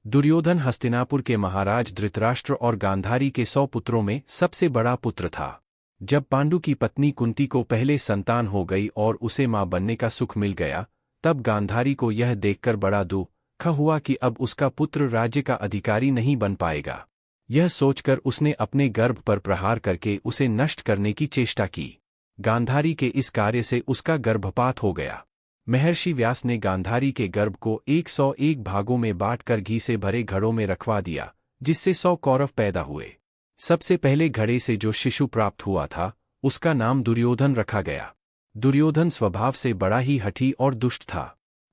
दुर्योधन हस्तिनापुर के महाराज धृतराष्ट्र और गांधारी के 100 पुत्रों में सबसे बड़ा पुत्र था। जब पांडु की पत्नी कुंती को पहले संतान हो गई और उसे मां बनने का सुख मिल गया, तब गांधारी को यह देखकर बड़ा दुख हुआ कि अब उसका पुत्र राज्य का अधिकारी नहीं बन पाएगा। यह सोचकर उसने अपने गर्भ पर प्रहार करके उसे नष्ट करने की चेष्टा की। गांधारी के इस कार्य से उसका गर्भपात हो गया। महर्षि व्यास ने गांधारी के गर्भ को 101 भागों में बांटकर घी से भरे घड़ों में रखवा दिया, जिससे 100 कौरव पैदा हुए। सबसे पहले घड़े से जो शिशु प्राप्त हुआ था, उसका नाम दुर्योधन रखा गया। दुर्योधन स्वभाव से बड़ा ही हठी और दुष्ट था।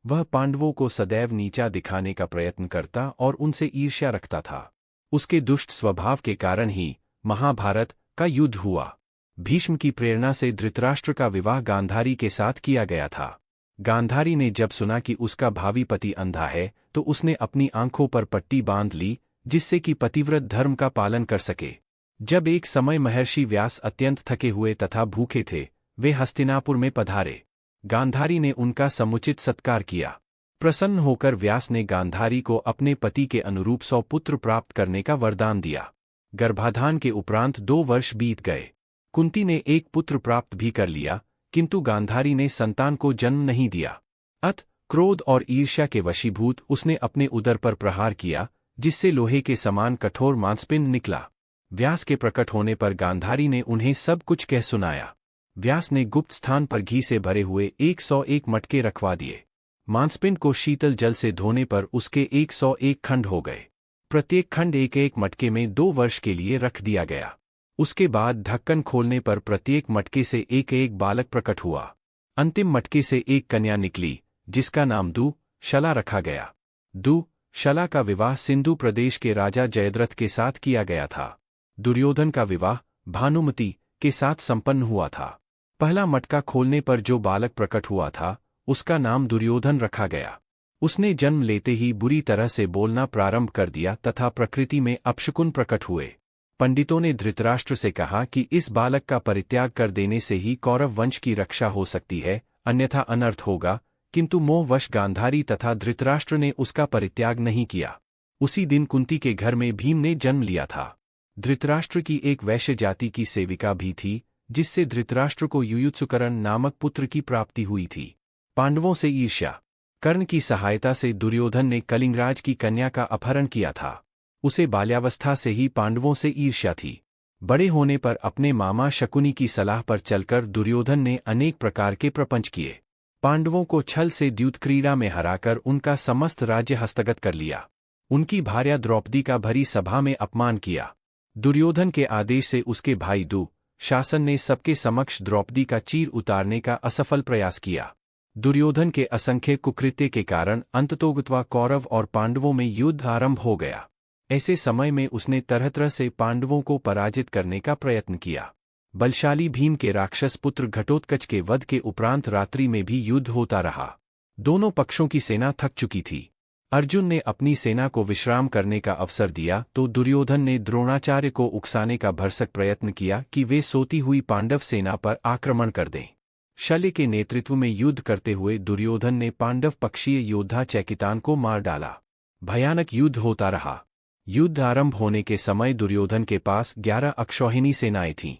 वह पांडवों को सदैव नीचा दिखाने का प्रयत्न करता और उनसे ईर्ष्या रखता था। उसके दुष्ट स्वभाव के कारण ही महाभारत का युद्ध हुआ। भीष्म की प्रेरणा से धृतराष्ट्र का विवाह गांधारी के साथ किया गया था। गांधारी ने जब सुना कि उसका भावी पति अंधा है, तो उसने अपनी आंखों पर पट्टी बांध ली, जिससे कि पतिव्रत धर्म का पालन कर सके। जब एक समय महर्षि व्यास अत्यंत थके हुए तथा भूखे थे, वे हस्तिनापुर में पधारे। गांधारी ने उनका समुचित सत्कार किया। प्रसन्न होकर व्यास ने गांधारी को अपने पति के अनुरूप 100 पुत्र प्राप्त करने का वरदान दिया। गर्भाधान के उपरांत 2 वर्ष बीत गए। कुंती ने एक पुत्र प्राप्त भी कर लिया, किंतु गांधारी ने संतान को जन्म नहीं दिया। अतः क्रोध और ईर्ष्या के वशीभूत उसने अपने उदर पर प्रहार किया, जिससे लोहे के समान कठोर मांसपिंड निकला। व्यास के प्रकट होने पर गांधारी ने उन्हें सब कुछ कह सुनाया। व्यास ने गुप्त स्थान पर घी से भरे हुए 101 मटके रखवा दिए। मांसपिंड को शीतल जल से धोने पर उसके 101 खंड हो गए। प्रत्येक खंड एक एक मटके में 2 वर्ष के लिए रख दिया गया। उसके बाद ढक्कन खोलने पर प्रत्येक मटके से एक एक बालक प्रकट हुआ। अंतिम मटके से एक कन्या निकली, जिसका नाम दुःशला रखा गया। दुःशला का विवाह सिंधु प्रदेश के राजा जयद्रथ के साथ किया गया था। दुर्योधन का विवाह भानुमति के साथ संपन्न हुआ था। पहला मटका खोलने पर जो बालक प्रकट हुआ था, उसका नाम दुर्योधन रखा गया। उसने जन्म लेते ही बुरी तरह से बोलना प्रारंभ कर दिया तथा प्रकृति में अपशकुन प्रकट हुए। पंडितों ने धृतराष्ट्र से कहा कि इस बालक का परित्याग कर देने से ही कौरव वंश की रक्षा हो सकती है, अन्यथा अनर्थ होगा। किंतु मोहवश गांधारी तथा धृतराष्ट्र ने उसका परित्याग नहीं किया। उसी दिन कुंती के घर में भीम ने जन्म लिया था। धृतराष्ट्र की एक वैश्य जाति की सेविका भी थी, जिससे धृतराष्ट्र को युयुत्सुकरण नामक पुत्र की प्राप्ति हुई थी। पांडवों से ईर्ष्या। कर्ण की सहायता से दुर्योधन ने कलिंगराज की कन्या का अपहरण किया था। उसे बाल्यावस्था से ही पांडवों से ईर्ष्या थी। बड़े होने पर अपने मामा शकुनी की सलाह पर चलकर दुर्योधन ने अनेक प्रकार के प्रपंच किए। पांडवों को छल से द्यूत क्रीड़ा में हराकर उनका समस्त राज्य हस्तगत कर लिया। उनकी भार्या द्रौपदी का भरी सभा में अपमान किया। दुर्योधन के आदेश से उसके भाई दुःशासन ने सबके समक्ष द्रौपदी का चीर उतारने का असफल प्रयास किया। दुर्योधन के असंख्य कुकृत्य के कारण अंततोगत्वा कौरव और पांडवों में युद्ध आरंभ हो गया। ऐसे समय में उसने तरह तरह से पांडवों को पराजित करने का प्रयत्न किया। बलशाली भीम के राक्षस पुत्र घटोत्कच के वध के उपरांत रात्रि में भी युद्ध होता रहा। दोनों पक्षों की सेना थक चुकी थी। अर्जुन ने अपनी सेना को विश्राम करने का अवसर दिया तो दुर्योधन ने द्रोणाचार्य को उकसाने का भरसक प्रयत्न किया कि वे सोती हुई पांडव सेना पर आक्रमण कर दें। शल्य के नेतृत्व में युद्ध करते हुए दुर्योधन ने पांडव पक्षीय योद्धा चैकितान को मार डाला। भयानक युद्ध होता रहा। युद्ध आरंभ होने के समय दुर्योधन के पास 11 अक्षौहिणी सेनाएं थीं।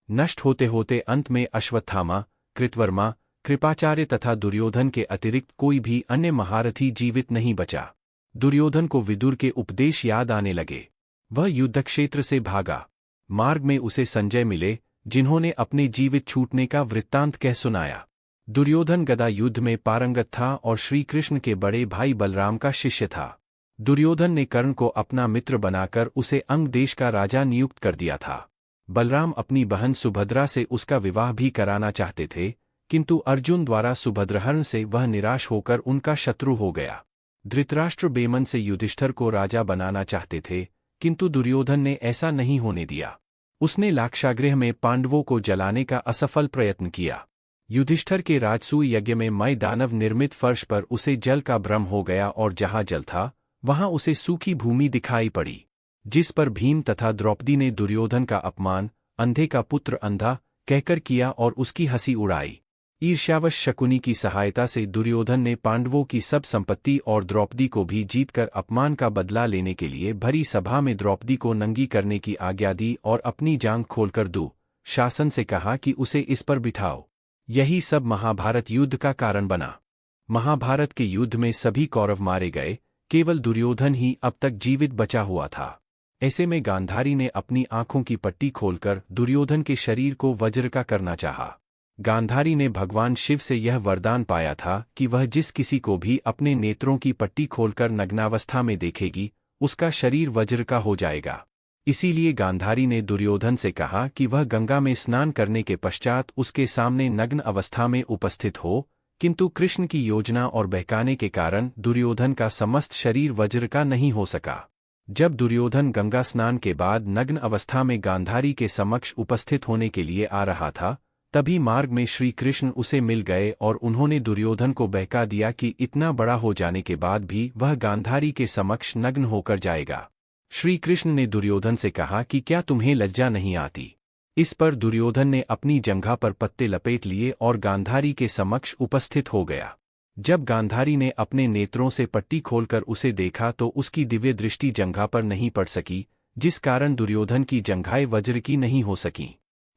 नष्ट होते होते अंत में अश्वत्थामा, कृतवर्मा, कृपाचार्य तथा दुर्योधन के अतिरिक्त कोई भी अन्य महारथी जीवित नहीं बचा। दुर्योधन को विदुर के उपदेश याद आने लगे। वह युद्धक्षेत्र से भागा। मार्ग में उसे संजय मिले, जिन्होंने अपने जीवित छूटने का वृत्तांत कह सुनाया। दुर्योधन गदा युद्ध में पारंगत था और श्री कृष्ण के बड़े भाई बलराम का शिष्य था। दुर्योधन ने कर्ण को अपना मित्र बनाकर उसे अंग देश का राजा नियुक्त कर दिया था। बलराम अपनी बहन सुभद्रा से उसका विवाह भी कराना चाहते थे, किंतु अर्जुन द्वारा सुभद्रहरण से वह निराश होकर उनका शत्रु हो गया। धृतराष्ट्र बेमन से युधिष्ठिर को राजा बनाना चाहते थे, किंतु दुर्योधन ने ऐसा नहीं होने दिया। उसने लाक्षागृह में पांडवों को जलाने का असफल प्रयत्न किया। युधिष्ठिर के राजसूय यज्ञ में मय दानव निर्मित फर्श पर उसे जल का भ्रम हो गया और जहां जल था, वहां उसे सूखी भूमि दिखाई पड़ी, जिस पर भीम तथा द्रौपदी ने दुर्योधन का अपमान अंधे का पुत्र अंधा कहकर किया और उसकी हंसी उड़ाई। ईर्ष्यावश शकुनी की सहायता से दुर्योधन ने पांडवों की सब संपत्ति और द्रौपदी को भी जीतकर अपमान का बदला लेने के लिए भरी सभा में द्रौपदी को नंगी करने की आज्ञा दी और अपनी जांघ खोलकर शासन से कहा कि उसे इस पर बिठाओ। यही सब महाभारत युद्ध का कारण बना। महाभारत के युद्ध में सभी कौरव मारे गए, केवल दुर्योधन ही अब तक जीवित बचा हुआ था। ऐसे में गांधारी ने अपनी आंखों की पट्टी खोलकर दुर्योधन के शरीर को वज्र का करना चाहा। गांधारी ने भगवान शिव से यह वरदान पाया था कि वह जिस किसी को भी अपने नेत्रों की पट्टी खोलकर नग्नावस्था में देखेगी, उसका शरीर वज्र का हो जाएगा। इसीलिए गांधारी ने दुर्योधन से कहा कि वह गंगा में स्नान करने के पश्चात उसके सामने नग्न अवस्था में उपस्थित हो, किंतु कृष्ण की योजना और बहकाने के कारण दुर्योधन का समस्त शरीर वज्र का नहीं हो सका। जब दुर्योधन गंगा स्नान के बाद नग्न अवस्था में गांधारी के समक्ष उपस्थित होने के लिए आ रहा था, तभी मार्ग में श्री कृष्ण उसे मिल गए और उन्होंने दुर्योधन को बहका दिया कि इतना बड़ा हो जाने के बाद भी वह गांधारी के समक्ष नग्न होकर जाएगा। श्री कृष्ण ने दुर्योधन से कहा कि क्या तुम्हें लज्जा नहीं आती? इस पर दुर्योधन ने अपनी जंघा पर पत्ते लपेट लिए और गांधारी के समक्ष उपस्थित हो गया। जब गांधारी ने अपने नेत्रों से पट्टी खोलकर उसे देखा तो उसकी दिव्य दृष्टि जंघा पर नहीं पड़ सकी, जिस कारण दुर्योधन की जंघाएं वज्र की नहीं हो सकीं।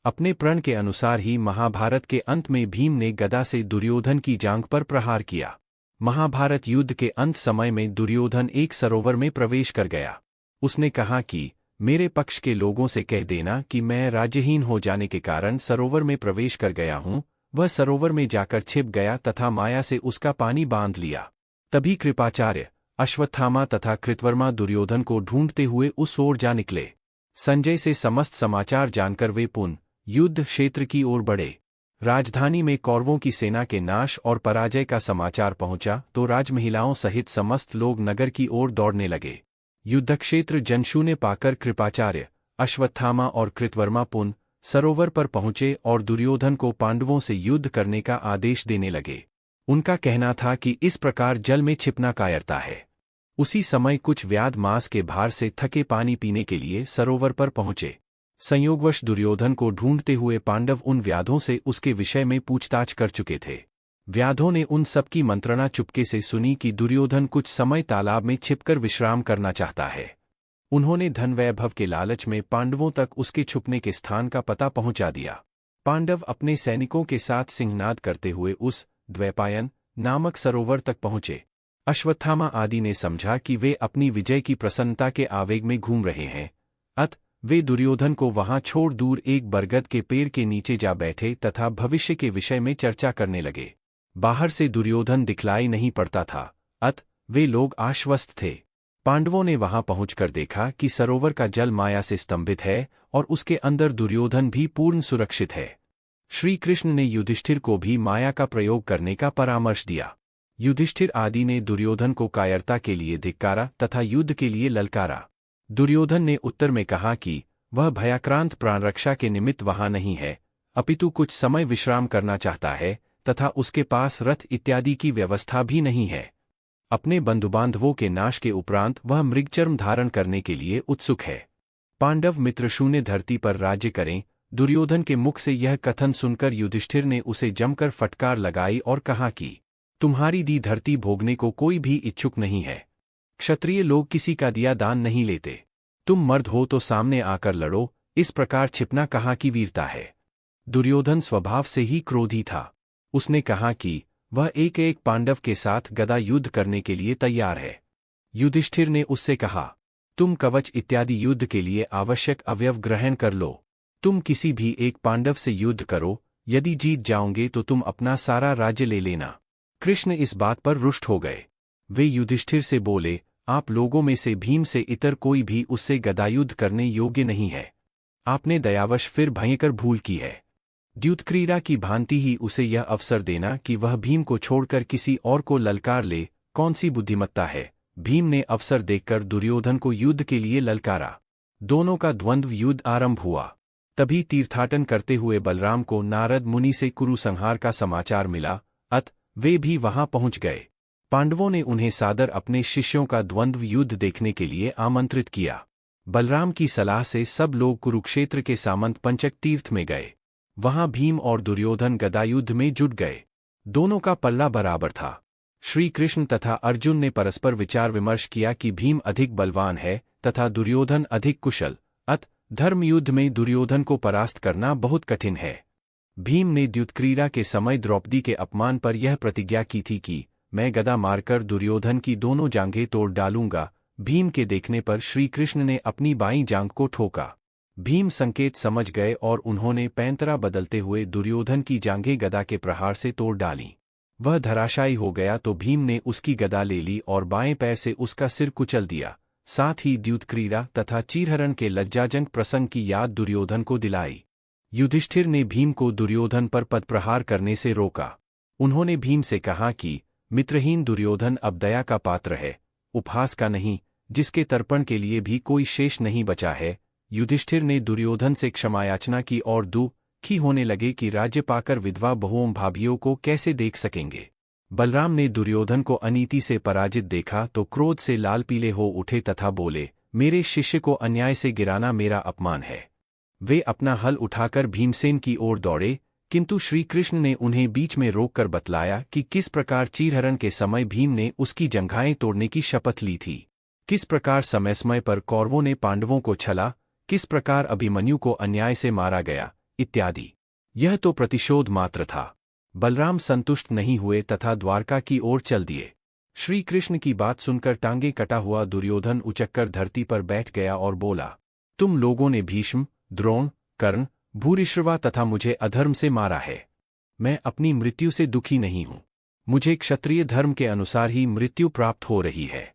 अपने प्रण के अनुसार ही महाभारत के अंत में भीम ने गदा से दुर्योधन की जांघ पर प्रहार किया। महाभारत युद्ध के अंत समय में दुर्योधन एक सरोवर में प्रवेश कर गया। उसने कहा कि मेरे पक्ष के लोगों से कह देना कि मैं राज्यहीन हो जाने के कारण सरोवर में प्रवेश कर गया हूँ। वह सरोवर में जाकर छिप गया तथा माया से उसका पानी बांध लिया। तभी कृपाचार्य, अश्वत्थामा तथा कृतवर्मा दुर्योधन को ढूंढते हुए उस ओर जा निकले। संजय से समस्त समाचार जानकर वे पुनः युद्ध क्षेत्र की ओर बढ़े। राजधानी में कौरवों की सेना के नाश और पराजय का समाचार पहुंचा तो राजमहिलाओं सहित समस्त लोग नगर की ओर दौड़ने लगे। युद्धक्षेत्र जनशून्य पाकर कृपाचार्य, अश्वत्थामा और कृतवर्मा पुनः सरोवर पर पहुंचे और दुर्योधन को पांडवों से युद्ध करने का आदेश देने लगे। उनका कहना था कि इस प्रकार जल में छिपना कायरता है। उसी समय कुछ व्याध मांस के भार से थके पानी पीने के लिए सरोवर पर पहुंचे। संयोगवश दुर्योधन को ढूंढते हुए पांडव उन व्याधों से उसके विषय में पूछताछ कर चुके थे। व्याधों ने उन सबकी मंत्रणा चुपके से सुनी कि दुर्योधन कुछ समय तालाब में छिपकर विश्राम करना चाहता है। उन्होंने धन वैभव के लालच में पांडवों तक उसके छुपने के स्थान का पता पहुंचा दिया। पांडव अपने सैनिकों के साथ सिंहनाद करते हुए उस द्वैपायन नामक सरोवर तक पहुंचे। अश्वत्थामा आदि ने समझा कि वे अपनी विजय की प्रसन्नता के आवेग में घूम रहे हैं, अतः वे दुर्योधन को वहां छोड़ दूर एक बरगद के पेड़ के नीचे जा बैठे तथा भविष्य के विषय में चर्चा करने लगे। बाहर से दुर्योधन दिखलाई नहीं पड़ता था, अतः वे लोग आश्वस्त थे। पांडवों ने वहां पहुंचकर देखा कि सरोवर का जल माया से स्तंभित है और उसके अंदर दुर्योधन भी पूर्ण सुरक्षित है। श्री कृष्ण ने युधिष्ठिर को भी माया का प्रयोग करने का परामर्श दिया। युधिष्ठिर आदि ने दुर्योधन को कायरता के लिए धिक्कारा तथा युद्ध के लिए ललकारा। दुर्योधन ने उत्तर में कहा कि वह भयाक्रांत प्राणरक्षा के निमित्त वहां नहीं है, अपितु कुछ समय विश्राम करना चाहता है तथा उसके पास रथ इत्यादि की व्यवस्था भी नहीं है। अपने बंधुबांधवों के नाश के उपरांत वह मृगचर्म धारण करने के लिए उत्सुक है। पांडव मित्र शून्य धरती पर राज्य करें। दुर्योधन के मुख से यह कथन सुनकर युधिष्ठिर ने उसे जमकर फटकार लगाई और कहा कि तुम्हारी दी धरती भोगने को कोई भी इच्छुक नहीं है। क्षत्रिय लोग किसी का दिया दान नहीं लेते। तुम मर्द हो तो सामने आकर लड़ो, इस प्रकार छिपना कहाँ की वीरता है। दुर्योधन स्वभाव से ही क्रोधी था। उसने कहा कि वह एक एक पांडव के साथ गदा युद्ध करने के लिए तैयार है। युधिष्ठिर ने उससे कहा, तुम कवच इत्यादि युद्ध के लिए आवश्यक अवयव ग्रहण कर लो। तुम किसी भी एक पांडव से युद्ध करो, यदि जीत जाओगे तो तुम अपना सारा राज्य ले लेना। कृष्ण इस बात पर रुष्ट हो गए। वे युधिष्ठिर से बोले, आप लोगों में से भीम से इतर कोई भी उससे गदायुद्ध करने योग्य नहीं है। आपने दयावश फिर भयंकर भूल की है। द्युतक्रीड़ा की भांति ही उसे यह अवसर देना कि वह भीम को छोड़कर किसी और को ललकार ले, कौन सी बुद्धिमत्ता है। भीम ने अवसर देखकर दुर्योधन को युद्ध के लिए ललकारा। दोनों का द्वंद्व युद्ध आरंभ हुआ। तभी तीर्थाटन करते हुए बलराम को नारद मुनि से कुरु संहार का समाचार मिला, अतः वे भी वहां पहुंच गए। पांडवों ने उन्हें सादर अपने शिष्यों का द्वंद्व युद्ध देखने के लिए आमंत्रित किया। बलराम की सलाह से सब लोग कुरुक्षेत्र के सामंत पंचक तीर्थ में गए। वहां भीम और दुर्योधन गदायुद्ध में जुट गए। दोनों का पल्ला बराबर था। श्री कृष्ण तथा अर्जुन ने परस्पर विचार विमर्श किया कि भीम अधिक बलवान है तथा दुर्योधन अधिक कुशल, अत धर्मयुद्ध में दुर्योधन को परास्त करना बहुत कठिन है। भीम ने द्युतक्रीड़ा के समय द्रौपदी के अपमान पर यह प्रतिज्ञा की थी कि मैं गदा मारकर दुर्योधन की दोनों जांघें तोड़ डालूंगा। भीम के देखने पर श्री कृष्ण ने अपनी बाईं जांघ को ठोका। भीम संकेत समझ गए और उन्होंने पैंतरा बदलते हुए दुर्योधन की जांघें गदा के प्रहार से तोड़ डालीं। वह धराशायी हो गया तो भीम ने उसकी गदा ले ली और बाएं पैर से उसका सिर कुचल दिया। साथ ही द्युतक्रीड़ा तथा चीरहरण के लज्जाजनक प्रसंग की याद दुर्योधन को दिलाई। युधिष्ठिर ने भीम को दुर्योधन पर पदप्रहार करने से रोका। उन्होंने भीम से कहा कि मित्रहीन दुर्योधन अब दया का पात्र है, उपहास का नहीं, जिसके तर्पण के लिए भी कोई शेष नहीं बचा है। युधिष्ठिर ने दुर्योधन से क्षमायाचना की और दुखी होने लगे कि राज्य पाकर विधवा बहुओं भाभियों को कैसे देख सकेंगे। बलराम ने दुर्योधन को अनीति से पराजित देखा तो क्रोध से लाल पीले हो उठे तथा बोले, मेरे शिष्य को अन्याय से गिराना मेरा अपमान है। वे अपना हल उठाकर भीमसेन की ओर दौड़े, किंतु श्री कृष्ण ने उन्हें बीच में रोककर बतलाया कि किस प्रकार चीरहरण के समय भीम ने उसकी जंघाएं तोड़ने की शपथ ली थी, किस प्रकार समय समय पर कौरवों ने पांडवों को छला, किस प्रकार अभिमन्यु को अन्याय से मारा गया इत्यादि। यह तो प्रतिशोध मात्र था। बलराम संतुष्ट नहीं हुए तथा द्वारका की ओर चल दिए। श्री कृष्ण की बात सुनकर टांगे कटा हुआ दुर्योधन उचककर धरती पर बैठ गया और बोला, तुम लोगों ने भीष्म, द्रोण, कर्ण, भूरिश्रवा तथा मुझे अधर्म से मारा है। मैं अपनी मृत्यु से दुखी नहीं हूं। मुझे क्षत्रिय धर्म के अनुसार ही मृत्यु प्राप्त हो रही है।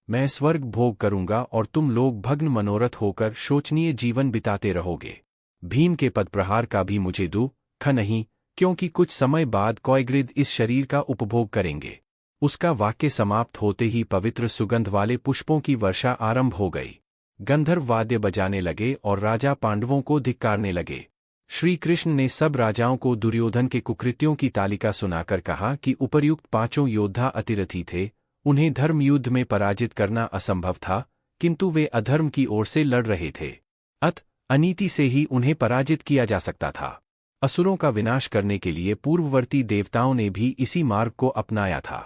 मैं स्वर्ग भोग करूंगा और तुम लोग भग्न मनोरथ होकर शोचनीय जीवन बिताते रहोगे। भीम के पदप्रहार का भी मुझे दुख नहीं, क्योंकि कुछ समय बाद कौयग्रिद इस शरीर का उपभोग करेंगे। उसका वाक्य समाप्त होते ही पवित्र सुगंध वाले पुष्पों की वर्षा आरंभ हो गई। गंधर्व वाद्य बजाने लगे और राजा पांडवों को धिक्कारने लगे। श्री कृष्ण ने सब राजाओं को दुर्योधन के कुकृत्यों की तालिका सुनाकर कहा कि उपर्युक्त पांचों योद्धा अतिरथी थे, उन्हें धर्मयुद्ध में पराजित करना असंभव था, किंतु वे अधर्म की ओर से लड़ रहे थे। अतः अनीति से ही उन्हें पराजित किया जा सकता था। असुरों का विनाश करने के लिए पूर्ववर्ती देवताओं ने भी इसी मार्ग को अपनाया था।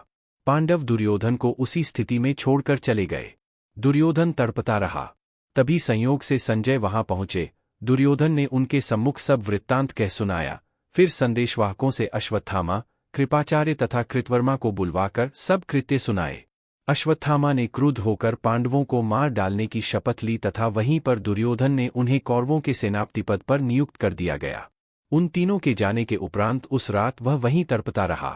पांडव दुर्योधन को उसी स्थिति में छोड़कर चले गए। दुर्योधन तड़पता रहा। तभी संयोग से संजय वहां पहुंचे। दुर्योधन ने उनके सम्मुख सब वृत्तांत कह सुनाया। फिर संदेशवाहकों से अश्वत्थामा, कृपाचार्य तथा कृतवर्मा को बुलवाकर सब कृत्य सुनाए। अश्वत्थामा ने क्रुद्ध होकर पांडवों को मार डालने की शपथ ली तथा वहीं पर दुर्योधन ने उन्हें कौरवों के सेनापति पद पर नियुक्त कर दिया गया। उन तीनों के जाने के उपरांत उस रात वह वहीं तड़पता रहा।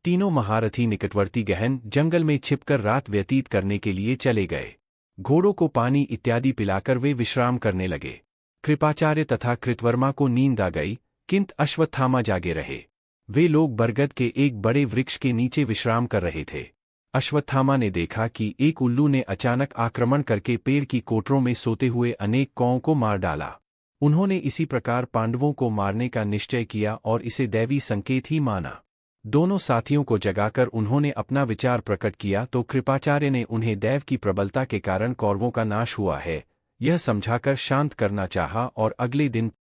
तीनों महारथी निकटवर्ती गहन जंगल में छिपकर रात व्यतीत करने के लिए चले गए। घोड़ों को पानी इत्यादि पिलाकर वे विश्राम करने लगे। कृपाचार्य तथा कृतवर्मा को नींद आ गई, किंतु अश्वत्थामा जागे रहे। वे लोग बरगद के एक बड़े वृक्ष के नीचे विश्राम कर रहे थे। अश्वत्थामा ने देखा कि एक उल्लू ने अचानक आक्रमण करके पेड़ की कोटरों में सोते हुए अनेक कौओं को मार डाला। उन्होंने इसी प्रकार पांडवों को मारने का निश्चय किया और इसे दैवी संकेत ही माना। दोनों साथियों को जगाकर उन्होंने अपना विचार प्रकट किया तो कृपाचार्य ने उन्हें दैव की प्रबलता के कारण कौरवों का नाश हुआ है, यह समझाकर शांत करना चाहा और अगले दिन